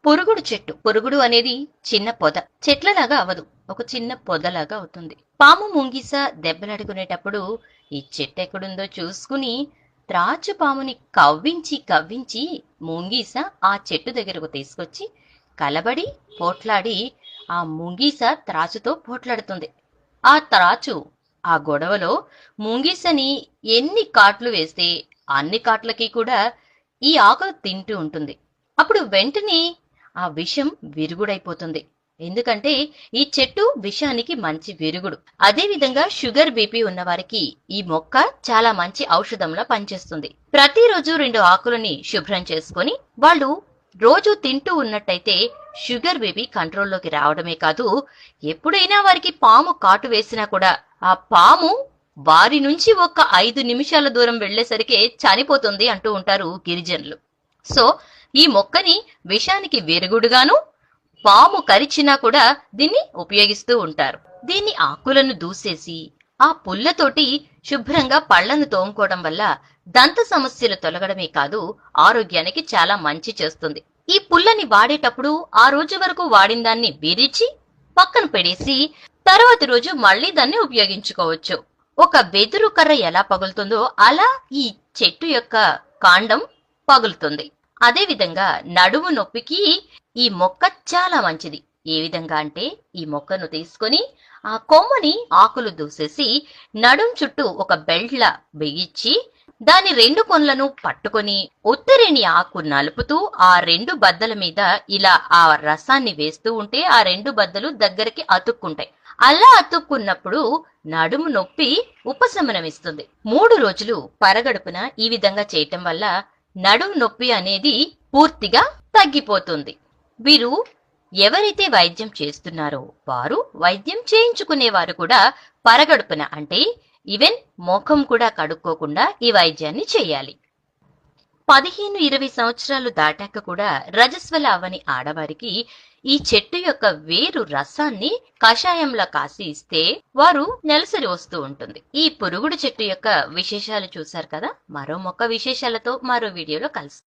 పురుగుడు చెట్టు. పురుగుడు అనేది చిన్న పొద. చెట్లలాగా అవ్వదు. ఒక చిన్న పొదలాగా అవుతుంది. పాము ముంగిస దెబ్బలాడుకునేటప్పుడు ఈ చెట్టెక్కడుందో చూసుకుని త్రాచు పాముని కవ్వించి కవ్వించి ముంగీస ఆ చెట్టు దగ్గరకు తీసుకొచ్చి కలబడి పోట్లాడి ఆ ముంగీస త్రాచుతో పోట్లాడుతుంది. ఆ త్రాచు ఆ గొడవలో ముంగీసని ఎన్ని కాట్లు వేస్తే అన్ని కాట్లకి కూడా ఈ ఆకులు తింటూ ఉంటుంది. అప్పుడు వెంటనే ఆ విషం విరుగుడైపోతుంది. ఎందుకంటే ఈ చెట్టు విషానికి మంచి విరుగుడు. అదే విధంగా షుగర్ బీపీ ఉన్న వారికి ఈ మొక్క చాలా మంచి ఔషధంలా పనిచేస్తుంది. ప్రతిరోజు 2 ఆకులని శుభ్రం చేసుకొని వాళ్ళు రోజు తింటూ ఉన్నట్టయితే షుగర్ బీపీ కంట్రోల్లోకి రావడమే కాదు, ఎప్పుడైనా వారికి పాము కాటు వేసినా కూడా ఆ పాము వారి నుంచి ఒక 5 నిమిషాల దూరం వెళ్లేసరికి చనిపోతుంది అంటూ ఉంటారు గిరిజనులు. సో ఈ మొక్కని విషానికి విరుగుడుగాను, పాము కరిచినా కూడా దీన్ని ఉపయోగిస్తూ ఉంటారు. దీన్ని ఆకులను దూసేసి ఆ పుల్లతోటి శుభ్రంగా పళ్లను తోముకోవడం వల్ల దంత సమస్యలు తొలగడమే కాదు, ఆరోగ్యానికి చాలా మంచి చేస్తుంది. ఈ పుల్లని వాడేటప్పుడు ఆ రోజు వరకు వాడిన దాన్ని విరిచి పక్కన పెడేసి తర్వాతి రోజు మళ్లీ దాన్ని ఉపయోగించుకోవచ్చు. ఒక వెదురు కర్ర ఎలా పగులుతుందో అలా ఈ చెట్టు యొక్క కాండం పగులుతుంది. అదే విధంగా నడుము నొప్పికి ఈ మొక్క చాలా మంచిది. ఏ విధంగా అంటే ఈ మొక్కను తీసుకొని ఆ కొమ్మని ఆకులు దూసేసి నడుం చుట్టూ ఒక బెల్ట్ లా బిగించి దాని 2 కొనలను పట్టుకొని ఉత్తరేణి ఆకు నలుపుతూ ఆ 2 బద్దల మీద ఇలా ఆ రసాన్ని వేస్తూ ఉంటే ఆ 2 బద్దలు దగ్గరికి అతుక్కుంటాయి. అలా అతుక్కున్నప్పుడు నడుము నొప్పి ఉపశమనమిస్తుంది. 3 రోజులు పరగడుపున ఈ విధంగా చేయటం వల్ల నడుము నొప్పి అనేది పూర్తిగా తగ్గిపోతుంది. వీరు ఎవరైతే వైద్యం చేస్తున్నారో వారు వైద్యం చేయించుకునేవారు కూడా పరగడుపున అంటే ఈవెన్ ముఖం కూడా కడుక్కోకుండా ఈ వైద్యాన్ని చేయాలి. 15-20 సంవత్సరాలు దాటాక కూడా రజస్వల అవని ఆడవారికి ఈ చెట్టు యొక్క వేరు రసాన్ని కషాయంలా కాసి ఇస్తే వారు నెలసరి వస్తూ ఉంటుంది. ఈ పురుగుడు చెట్టు యొక్క విశేషాలు చూశారు కదా. మరో మొక్క విశేషాలతో మరో వీడియోలో కలుస్తాం.